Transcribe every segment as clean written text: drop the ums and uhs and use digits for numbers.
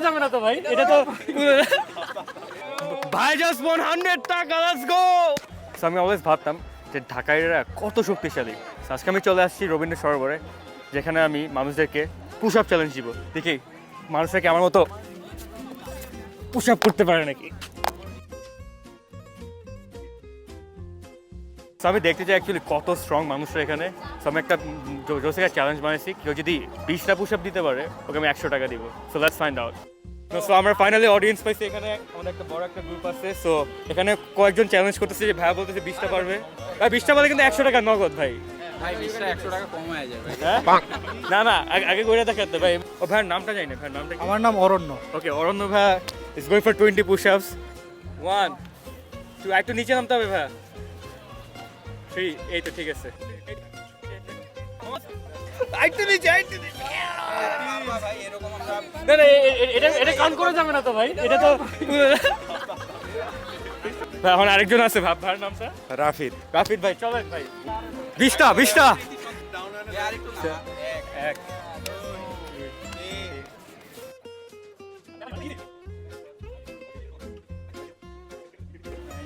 যাবে না তো ভাই, এটা তো ভাই জাস্ট 100 টাকা, লেটস গো। সো আমি অলওয়েজ ভাবতাম যে ঢাকাইরা কত শক্তিশালী। আজকে আমি চলে আসছি রবীন্দ্র সরোবরে, যেখানে আমি মানুষদেরকে পুশ আপ চ্যালেঞ্জ দিব। দেখি মানুষরা কি আমার মতো পুশ আপ করতে পারে নাকি। সো আমি দেখতে চাই অ্যাকচুয়ালি কত স্ট্রং মানুষরা এখানে। সো আমি একটা জোসের চ্যালেঞ্জ বানাইছি, কেউ যদি 20টা পুশ আপ দিতে পারে ওকে আমি 100 টাকা দিব। So let's find out. So আমরা ফাইনালি অডিয়েন্স পাইছি এখানে, আমাদের একটা বড় একটা গ্রুপ আছে। সো এখানে কয়েকজন চ্যালেঞ্জ করতেছে যে ভাইয়া বলতেছে 20টা পারবে। ভাই 20টা বলে কিন্তু 100 টাকা নগদ ভাই। ভাই 20টা 100 টাকা কম হয়ে যাবে। হ্যাঁ না না, আগে করে দেখাতে ভাই। ও ভাইয়ের নামটা জানি না, ভাইয়ের নামটা কি? আমার নাম অরণ্য। ওকে, অরণ্য ভাই ইজ গোইং ফর 20 পুশ আপস। 1 2, একটু নিচে নামতে হবে ভাই। 3, এই তো ঠিক আছে। একটু নিচে, একটু নিচে। ভাই এরকম আমরা না না, এটা কাউন্ট করা যাবে না তো ভাই, এটা তো ভাই। এখন আরেকজন আছে, ভাইয়ের নামটা রাফিদ। রাফিদ ভাই। চলেন ভাই, 20টা আরেকটু না। এক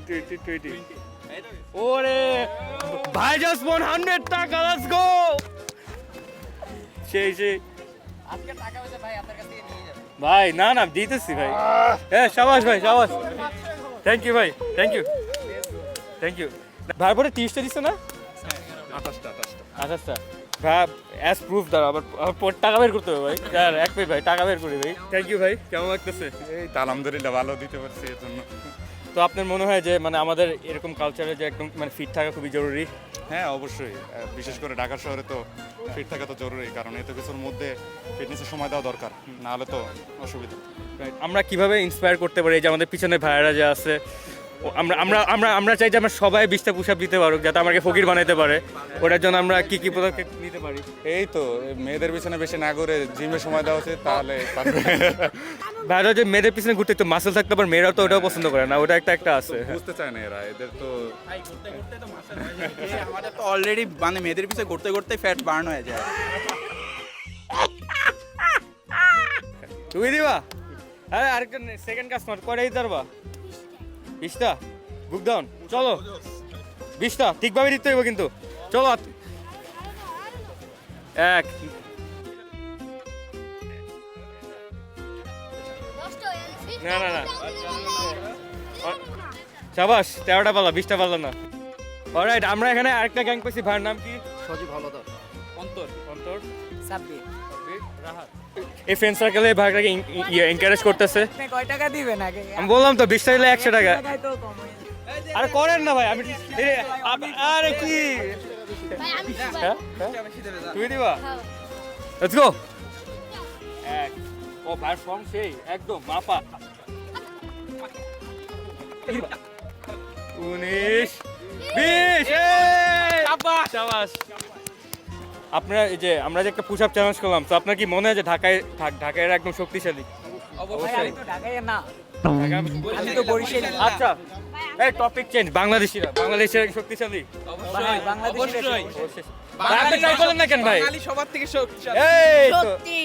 20 ওরে ভাই জাস্ট 100 টাকা, লেটস গো। সেই আজকে টাকা পয়সা ভাই আপনার কাছ থেকে নিয়ে যাবেন। ভাই, না না দিতেছি ভাই। হ্যাঁ শাবাশ ভাই, শাবাশ। থ্যাংক ইউ ভাই, থ্যাংক ইউ। ভাই পরে 30টা দিচ্ছে না? 28টা। আচ্ছা ভাই, অ্যাজ প্রুফ দ্বারা আবার টাকা বের করতে হবে ভাই। স্যার এক মিনিট ভাই, টাকা বের করি ভাই। থ্যাংক ইউ ভাই, কেমন লাগতেছে? এই তো আলহামদুলিল্লাহ ভালো দিতে পারছি এর জন্য। তো আপনার মনে হয় যে মানে আমাদের এরকম কালচারে যে একদম মানে ফিট থাকা খুবই জরুরি? হ্যাঁ অবশ্যই, বিশেষ করে ঢাকা শহরে তো ফিট থাকা তো জরুরি, কারণ এত কিছুর মধ্যে ফিটনেসের সময় দেওয়া দরকার, না হলে তো অসুবিধা। আমরা কিভাবে ইন্সপায়ার করতে পারি এই যে আমাদের পিছনে ভাইয়েরা যে আছে, আমরা চাই যে আমরা সবাই 20টা পুশ আপ দিতে পারুক, যাতে আমাকে ফকির বানাইতে পারে। ওটার জন্য আমরা কি পদক্ষেপ নিতে পারি? এই তো মেয়েদের পিছনে বেশি না করে জিমে সময় দেওয়া উচিত, তাহলে পারবে। ভাইরা যে মেয়েদের পিছনে ঘুরতে একটু মাসেল থাকতে পারে, মেয়েরাও তো ওটাও পছন্দ করে না, ওটা একটা আছে। বুঝতে চায় না এরা, এদের তো ভাই ঘুরতে তো মাসা আমাদের তো অলরেডি মানে মেয়েদের পিছে ঘুরতে ঘুরতে ফ্যাট বার্ন হয়ে যায়। তুমি দিবা? আরে আরেকজন সেকেন্ড কাস্টমার করে দিতে পারবা? 20টা বুক ডাউন। চলো 20টা ঠিকভাবে দিতে হইব কিন্তু। চলো এক না শাবাশ, 13টা পারলা, 20টা পারলা না। অলরাইট, আমরা এখানে আরেকটা গ্যাং পেয়েছি। ভাইয়ের নাম কি? সজীব হলদর। অন্তর সাব্বির। রাহাত। এই ফ্রেন্ড সার্কেলে ভাইটাকে এনকারেজ করতেছে। আপনি কয় টাকা দিবেন আগে? আমি বললাম তো 20টা দিলে 100 টাকা। টাকায় তো কম হয়ে যায়। আরে করেন না ভাই, আমি আরে কি হ্যাঁ? তুমি দিবা? Let's go. এক ও ভাই ফর্ম সেই একদম মাপা। 19 20 শাবাশ। আপনারা এই যে আমরা যে একটা পুশ আপ চ্যালেঞ্জ করলাম, তো আপনার কি মনে হয় যে ঢাকায় একদম শক্তিশালী? ভাই, আমি তো ঢাকায় না, ঢাকা- আমি তো বরিশালী। আচ্ছা, এই টপিক চেঞ্জ। বাংলাদেশিরা কি শক্তিশালী? ভাই, বাংলাদেশে ভাই, আপনি ট্রাই করেন না কেন ভাই? বাঙালি সবার থেকে শক্তিশালী। এই তো। সত্যি।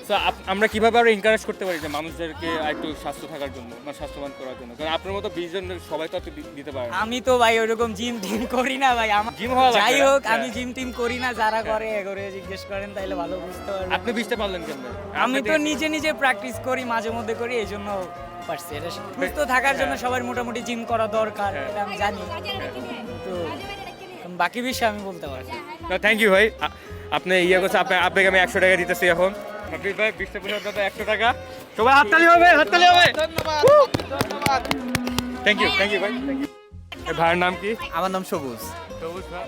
So, আমরা কিভাবে আরো এনকারেজ করতে পারি যে মানুষদেরকে একটু স্বাস্থ্য থাকার জন্য, মানে স্বাস্থ্যবান করার জন্য? কারণ আপনার মতো 20 জন সবাই তো আর দিতে পারে না। আমি তো ভাই ওইরকম জিম টিম করি না ভাই। আমার জিম হওয়া লাগবে যাই না। হোক, হ্যাঁ। আমি জিম টিম করি না। যারা করে এগোরে জিজ্ঞেস করেন তাইলে ভালো বুঝতে পারবেন। আপনি 20টা পারলেন কেন? আমি তো নিজে প্র্যাকটিস করি, মাঝে মধ্যে করি, এই জন্য পারছি। এটা সুস্থ থাকার জন্য সবার মোটামুটি জিম করা দরকার, এটা আমি জানি। তো বাকি বিষয় আমি বলতে পারি। থ্যাংক ইউ ভাই, আপনি ইয়ে করছে। আপনাকে আমি 100 টাকা দিতেছি এখন। হাবিব ভাই 20টা পুরো দাদা 100 টাকা। সবাই হাততালি হবে। ধন্যবাদ। থ্যাংক ইউ ভাই, থ্যাংক ইউ। ভাইয়ের নাম কি? আমার নাম সবুজ। সবুজ ভাই।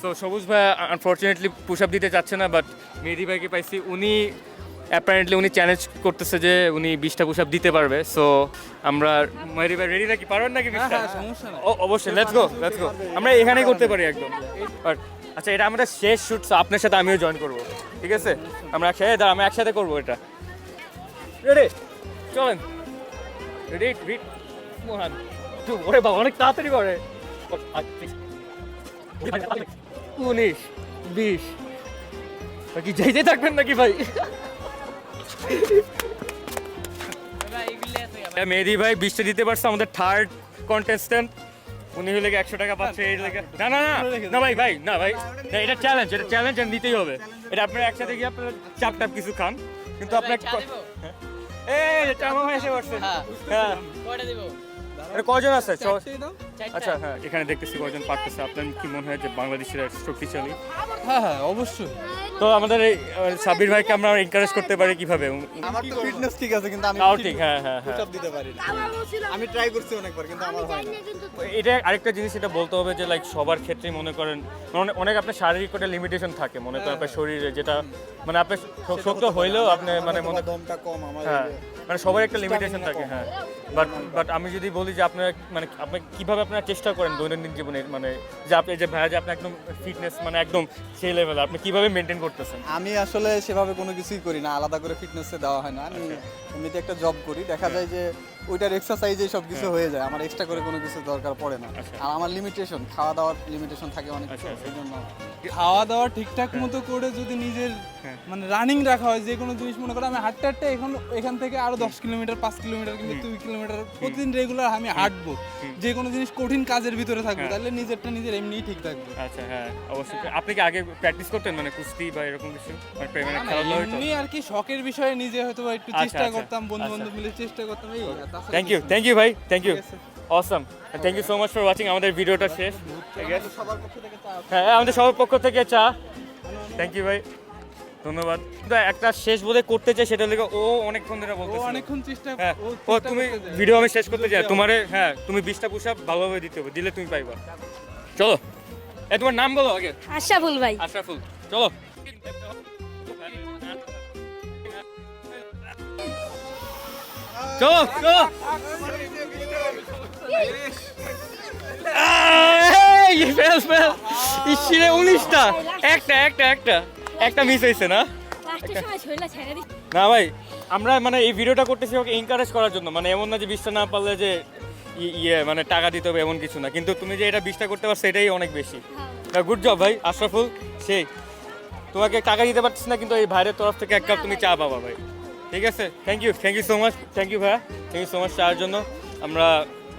সো সবুজ ভাই আনফরচুনেটলি পুশ আপ দিতে চাচ্ছে না, বাট মেহেদি ভাইকে পাইছি। উনি অ্যাপারেন্টলি চ্যালেঞ্জ করতেছে যে উনি 20টা পুশ আপ দিতে পারবে। সো আমরা মেহেদি ভাই রেডি নাকি? পারবেন নাকি 20টা? সমস্যা নাই। অবশ্যই, লেটস গো। আমরা এখানেই করতে পারি একদম। আচ্ছা, এটা আমাদের শেষ শুট, আপনার সাথে আমিও জয়েন করব, ঠিক আছে? আমরা একসাথে করবো এটা। রেডি? চলেন। রেডি মোহান। ওরে বাবা, অনেক তাড়াতাড়ি করে। 19 20 কি যাইতে থাকবেন নাকি ভাই? মেহেদি ভাই 20টা দিতে পারছে, আমাদের থার্ড কন্টেস্ট্যান্ট উনি হলে 100 টাকা পাচ্ছে এই লেগে। না না না না ভাই ভাই না ভাই না, এটা চ্যালেঞ্জ, এটা চ্যালেঞ্জ আর নিতেই হবে। এটা আপনারা একসাথে গিয়ে আপনারা চাপ টাপ কিছু খান, কিন্তু আপনার এই চামা ভাই এসে বসছে। হ্যাঁ এটা কয়জন আছে? আচ্ছা হ্যাঁ, এখানে দেখতেছি কয়জন পারতেছে। আপনার কি মনে হয় যে বাংলাদেশিরা শক্তিশালী? হ্যাঁ হ্যাঁ অবশ্যই। তো আমাদের এই সাব্বির ভাইকে আমরা এনকারেজ করতে পারি কিভাবে? আমার তো ফিটনেস ঠিক আছে কিন্তু আমি তাও ঠিক, হ্যাঁ হ্যাঁ হ্যাঁ। পুশ আপ দিতে পারি না। আমি ট্রাই করছি অনেকবার কিন্তু আমার হয় না। এটা আরেকটা জিনিস এটা বলতে হবে যে লাইক সবার ক্ষেত্রেই মনে করেন অনেক আপনার শারীরিক একটা লিমিটেশন থাকে, মনে করেন আপনার শরীরে যেটা মানে আপনার শক্ত হইলেও আপনি মানে মনে দমটা কম আমার। হ্যাঁ মানে সবার একটা লিমিটেশন থাকে। হ্যাঁ বাট আমি যদি বলি যে আপনারা মানে আপনি কিভাবে আপনারা চেষ্টা করেন দৈনন্দিন জীবনে, মানে যে আপনি যে ভাইয়া যে আপনি একদম ফিটনেস মানে একদম সেই লেভেল আপনি কিভাবে মেনটেন করতেছেন? আমি আসলে সেভাবে কোনো কিছুই করি না, আলাদা করে ফিটনেসে দেওয়া হয় না। আমি এমনিতে একটা জব করি, দেখা যায় যে ওইটার এক্সারসাইজে সব কিছু হয়ে যায়, আমার এক্সট্রা করে কোনো কিছু দরকার পড়ে না। আর আমার লিমিটেশন, খাওয়া দাওয়ার লিমিটেশন থাকে অনেক, এই জন্য খাওয়া দাওয়া ঠিকঠাক মতো করে যদি নিজের মানে রানিং রাখা হয়, যে কোনো জিনিস মনে করো আমি হাঁটতে হাঁটতে এখান থেকে আরো 10 কিলোমিটার 5 কিলোমিটার কিংবা 2 কিলোমিটার প্রতিদিন রেগুলার আমি হাঁটবো, যে কোনো জিনিস কঠিন কাজের ভিতরে থাকবো, তাহলে নিজের এমনিই ঠিক থাকবে। আচ্ছা হ্যাঁ অবশ্যই। আপনি কি আগে প্র্যাকটিস করতেন মানে কুস্তি বা এরকম কিছু মানে খেলাধুলা হইতো? এমনি আর কি শখের বিষয়ে নিজে হয়তো বা একটু আচ্ছা, চেষ্টা আচ্ছা, করতাম, বন্ধু বান্ধব মিলে চেষ্টা করতাম এই। থ্যাংক ইউ ভাই, thank you, Assam, thank you so much for watching. আমাদের ভিডিওটা শেষ। হ্যাঁ আমাদের সবার পক্ষ থেকে চা। থ্যাংক ইউ ভাই, ধন্যবাদ। কিন্তু একটা শেষ বোধহয় করতে চাই, সেটা লেগে ও অনেকক্ষণ ধরে ও বলতেছে। অনেকক্ষণ চেষ্টা হ্যাঁ ও ও চেষ্টা তুমি করতে যায়। ভিডিও আমি শেষ করতে চাই, তোমারে হ্যাঁ তুমি 20টা পুশ আপ ভালোভাবে দিতে হবে, দিলে তুমি পাইবা। চলো তোমার নাম বলো আগে। আশরাফুল ভাই। আশরাফুল, চলো। চলো চলো। ইসিরে 19টা, একটা মিস হয়েছে না? লাস্টের সময় শরীরটা ছেড়ে দিই। না ভাই আমরা মানে এই ভিডিওটা করতেছি ওকে এনকারেজ করার জন্য, মানে এমন না যে 20টা না পারলে যে ইয়ে মানে টাকা দিতে হবে এমন কিছু না, কিন্তু তুমি যে এটা 20টা করতে পারছো এটাই অনেক বেশি। গুড জব ভাই আশরাফুল। সেই তোমাকে টাকা দিতে পারছিস না, কিন্তু এই ভাইয়ের তরফ থেকে এক কাপ তুমি চা পাবা ভাই। ঠিক আছে, thank you so much, thank you ভাইয়া, থ্যাংক ইউ সো মাচ চার জন্য। আমরা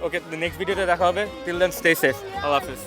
ওকে নেক্সট ভিডিওতে দেখা হবে। টিল দেন স্টে সেফ, আল্লাহ হাফিজ।